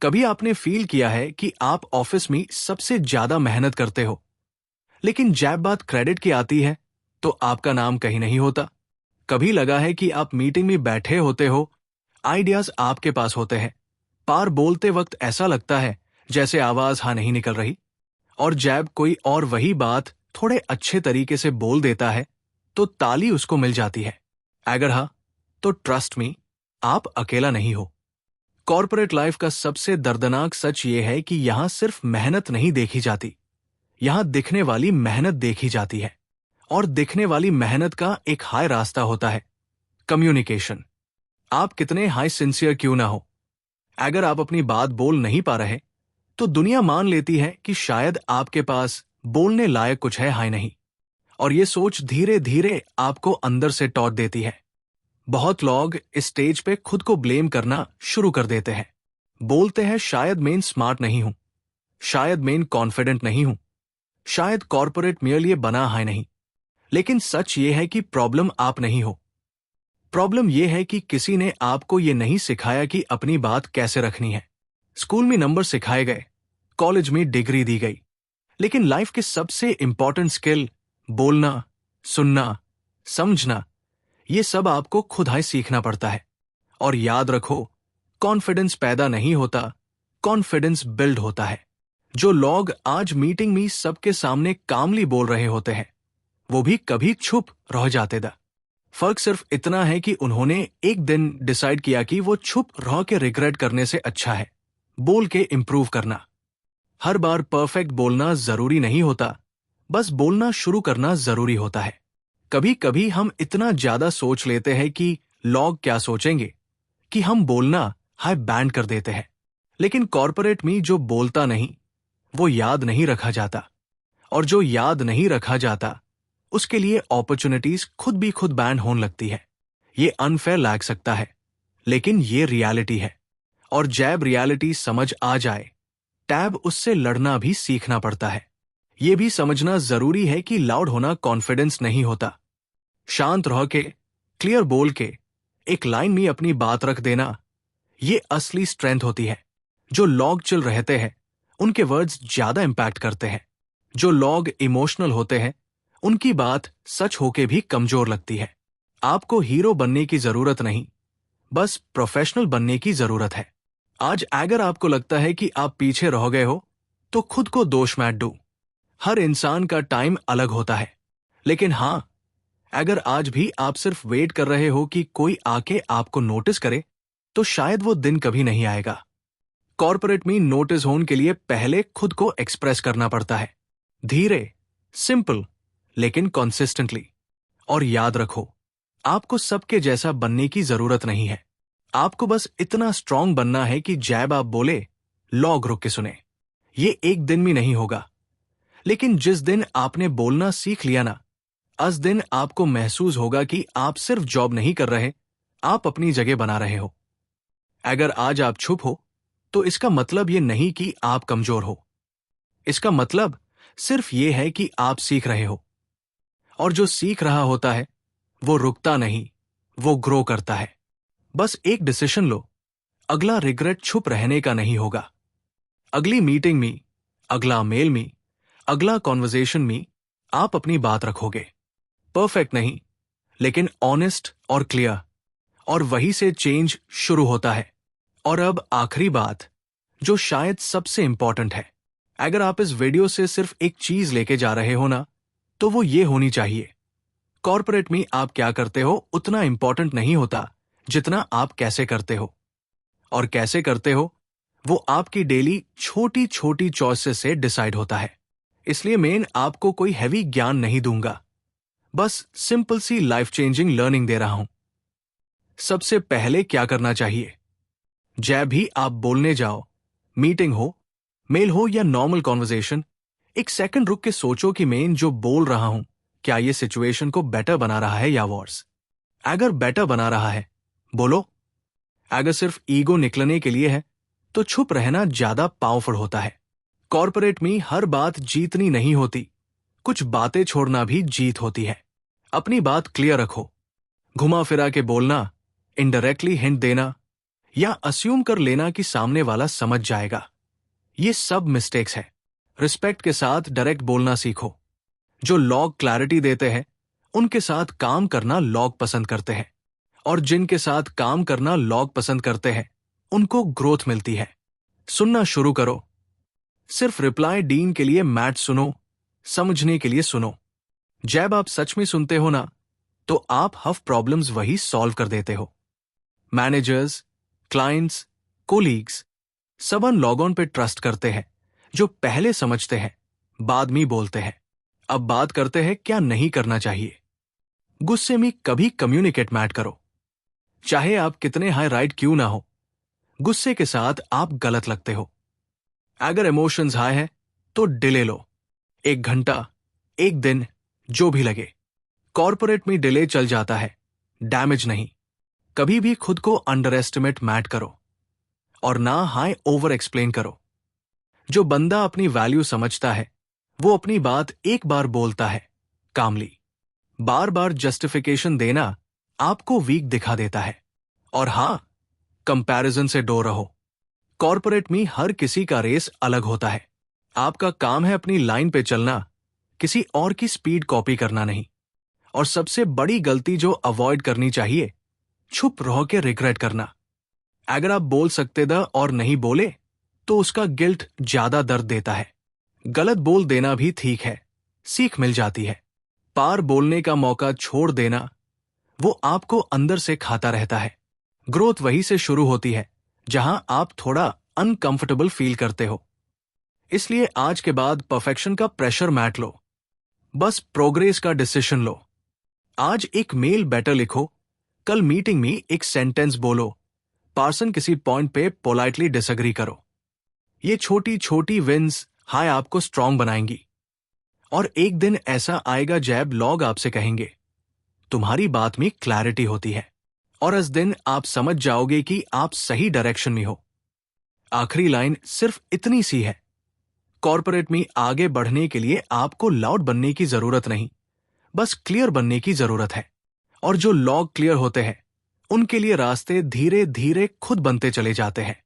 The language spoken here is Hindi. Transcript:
कभी आपने फील किया है कि आप ऑफिस में सबसे ज्यादा मेहनत करते हो, लेकिन जब बात क्रेडिट की आती है तो आपका नाम कहीं नहीं होता। कभी लगा है कि आप मीटिंग में बैठे होते हो, आइडियाज आपके पास होते हैं, पार बोलते वक्त ऐसा लगता है जैसे आवाज हाँ नहीं निकल रही, और जब कोई और वही बात थोड़े अच्छे तरीके से बोल देता है तो ताली उसको मिल जाती है। अगर हाँ, तो ट्रस्ट मी, आप अकेला नहीं हो। कॉर्पोरेट लाइफ का सबसे दर्दनाक सच ये है कि यहां सिर्फ मेहनत नहीं देखी जाती, यहां दिखने वाली मेहनत देखी जाती है। और दिखने वाली मेहनत का एक हाई रास्ता होता है, कम्युनिकेशन। आप कितने हाई सिंसियर क्यों ना हो, अगर आप अपनी बात बोल नहीं पा रहे तो दुनिया मान लेती है कि शायद आपके पास बोलने लायक कुछ है हाई नहीं। और ये सोच धीरे धीरे आपको अंदर से टॉट देती है। बहुत लोग इस स्टेज पे खुद को ब्लेम करना शुरू कर देते हैं। बोलते हैं शायद मैं स्मार्ट नहीं हूं, शायद मैं कॉन्फिडेंट नहीं हूं, शायद कॉर्पोरेट मेरे लिए बना है नहीं। लेकिन सच ये है कि प्रॉब्लम आप नहीं हो। प्रॉब्लम ये है कि किसी ने आपको ये नहीं सिखाया कि अपनी बात कैसे रखनी है। स्कूल में नंबर सिखाए गए, कॉलेज में डिग्री दी गई, लेकिन लाइफ के सबसे इंपॉर्टेंट स्किल, बोलना, सुनना, समझना, ये सब आपको खुद ही सीखना पड़ता है। और याद रखो, कॉन्फिडेंस पैदा नहीं होता, कॉन्फिडेंस बिल्ड होता है। जो लोग आज मीटिंग में सबके सामने कामली बोल रहे होते हैं, वो भी कभी चुप रह जाते दा। फर्क सिर्फ इतना है कि उन्होंने एक दिन डिसाइड किया कि वो चुप रह के रिग्रेट करने से अच्छा है बोल के इंप्रूव करना। हर बार परफेक्ट बोलना जरूरी नहीं होता, बस बोलना शुरू करना जरूरी होता है। कभी कभी हम इतना ज्यादा सोच लेते हैं कि लोग क्या सोचेंगे कि हम बोलना हाई बैंड कर देते हैं। लेकिन कॉर्पोरेट में जो बोलता नहीं वो याद नहीं रखा जाता, और जो याद नहीं रखा जाता उसके लिए अपॉर्चुनिटीज खुद भी खुद बैंड होने लगती है। ये अनफेयर लग सकता है, लेकिन ये रियलिटी है। और जब रियलिटी समझ आ जाए तब उससे लड़ना भी सीखना पड़ता है। ये भी समझना जरूरी है कि लाउड होना कॉन्फिडेंस नहीं होता। शांत रह के, क्लियर बोल के, एक लाइन में अपनी बात रख देना, ये असली स्ट्रेंथ होती है। जो लोग चिल रहते हैं उनके वर्ड्स ज्यादा इंपैक्ट करते हैं। जो लोग इमोशनल होते हैं उनकी बात सच होके भी कमजोर लगती है। आपको हीरो बनने की जरूरत नहीं, बस प्रोफेशनल बनने की जरूरत है। आज अगर आपको लगता है कि आप पीछे रह गए हो तो खुद को दोष मत दो। हर इंसान का टाइम अलग होता है। लेकिन हां, अगर आज भी आप सिर्फ वेट कर रहे हो कि कोई आके आपको नोटिस करे, तो शायद वो दिन कभी नहीं आएगा। कॉर्पोरेट में नोटिस होने के लिए पहले खुद को एक्सप्रेस करना पड़ता है, धीरे, सिंपल, लेकिन कंसिस्टेंटली। और याद रखो, आपको सबके जैसा बनने की जरूरत नहीं है। आपको बस इतना स्ट्रांग बनना है कि जब आप बोले, लोग रुक के सुने। ये एक दिन में नहीं होगा, लेकिन जिस दिन आपने बोलना सीख लिया ना, उस दिन आपको महसूस होगा कि आप सिर्फ जॉब नहीं कर रहे, आप अपनी जगह बना रहे हो। अगर आज आप चुप हो तो इसका मतलब ये नहीं कि आप कमजोर हो। इसका मतलब सिर्फ ये है कि आप सीख रहे हो। और जो सीख रहा होता है वो रुकता नहीं, वो ग्रो करता है। बस एक डिसीजन लो, अगला रिग्रेट छुप रहने का नहीं होगा। अगली मीटिंग में, अगला मेल में, अगला कॉन्वर्सेशन में आप अपनी बात रखोगे। परफेक्ट नहीं, लेकिन ऑनेस्ट और क्लियर। और वहीं से चेंज शुरू होता है। और अब आखिरी बात, जो शायद सबसे इंपॉर्टेंट है। अगर आप इस वीडियो से सिर्फ एक चीज लेके जा रहे हो ना, तो वो ये होनी चाहिए, कॉर्पोरेट में आप क्या करते हो उतना इंपॉर्टेंट नहीं होता जितना आप कैसे करते हो। और कैसे करते हो वो आपकी डेली छोटी छोटी चॉइसेस से डिसाइड होता है। इसलिए मैं आपको कोई हैवी ज्ञान नहीं दूंगा, बस simple C life changing learning they रहा हूं। सबसे पहले क्या करना चाहिए, जब भी आप बोलने जाओ, मीटिंग हो, मेल हो या नॉर्मल कॉन्वर्सेशन, एक सेकंड रुक के सोचो कि मैं जो बोल रहा हूं क्या ये सिचुएशन को बेटर बना रहा है या वर्स। अगर बेटर बना रहा है बोलो, अगर सिर्फ ईगो निकलने के लिए है तो चुप रहना ज्यादा पावरफुल होता है। कॉर्पोरेट में हर बात जीतनी नहीं होती, कुछ बातें छोड़ना भी जीत होती है। अपनी बात क्लियर रखो, घुमा फिरा के बोलना, इनडायरेक्टली हिंट देना, या अस्यूम कर लेना कि सामने वाला समझ जाएगा। ये सब मिस्टेक्स हैं। रिस्पेक्ट के साथ डायरेक्ट बोलना सीखो। जो लोग क्लैरिटी देते हैं उनके साथ काम करना लोग पसंद करते हैं, और जिनके साथ काम करना लोग पसंद करते हैं उनको ग्रोथ मिलती है। सुनना शुरू करो। सिर्फ रिप्लाई डीन के लिए मैट सुनो, समझने के लिए सुनो। जब आप सच में सुनते हो ना, तो आप हफ प्रॉब्लम्स वही सॉल्व कर देते हो। मैनेजर्स, क्लाइंट्स, कोलीग्स सब उन लोगों पे ट्रस्ट करते हैं जो पहले समझते हैं, बाद में बोलते हैं। अब बात करते हैं क्या नहीं करना चाहिए। गुस्से में कभी कम्युनिकेट मैट करो, चाहे आप कितने हाई राइट क्यों ना हो। गुस्से के साथ आप गलत लगते हो। अगर इमोशंस हाई है तो डिले लो, 1 घंटा, 1 दिन, जो भी लगे। कॉर्पोरेट में डिले चल जाता है, डैमेज नहीं। कभी भी खुद को अंडर एस्टिमेट मैट करो और ना हाई ओवर एक्सप्लेन करो। जो बंदा अपनी वैल्यू समझता है वो अपनी बात एक बार बोलता है कामली। बार बार जस्टिफिकेशन देना आपको वीक दिखा देता है। और हां, कंपैरिजन से दूर रहो। कॉर्पोरेट में हर किसी का रेस अलग होता है। आपका काम है अपनी लाइन पे चलना, किसी और की स्पीड कॉपी करना नहीं। और सबसे बड़ी गलती जो अवॉइड करनी चाहिए, छुप रह के रिग्रेट करना। अगर आप बोल सकते थे और नहीं बोले तो उसका गिल्ट ज्यादा दर्द देता है। गलत बोल देना भी ठीक है, सीख मिल जाती है। पार बोलने का मौका छोड़ देना, वो आपको अंदर से खाता रहता है। ग्रोथ वहीं से शुरू होती है जहां आप थोड़ा अनकंफर्टेबल फील करते हो। इसलिए आज के बाद परफेक्शन का प्रेशर मैट लो, बस प्रोग्रेस का डिसीजन लो। आज एक मेल बेटर लिखो, कल मीटिंग में एक सेंटेंस बोलो, पार्सन किसी पॉइंट पे पोलाइटली डिसएग्री करो। ये छोटी छोटी विन्स हाय आपको स्ट्रांग बनाएंगी। और एक दिन ऐसा आएगा जब लोग आपसे कहेंगे तुम्हारी बात में क्लैरिटी होती है, और इस दिन आप समझ जाओगे कि आप सही डायरेक्शन में हो। आखिरी लाइन सिर्फ इतनी सी है, कॉर्पोरेट में आगे बढ़ने के लिए आपको लाउड बनने की जरूरत नहीं, बस क्लियर बनने की जरूरत है। और जो लोग क्लियर होते हैं उनके लिए रास्ते धीरे धीरे खुद बनते चले जाते हैं।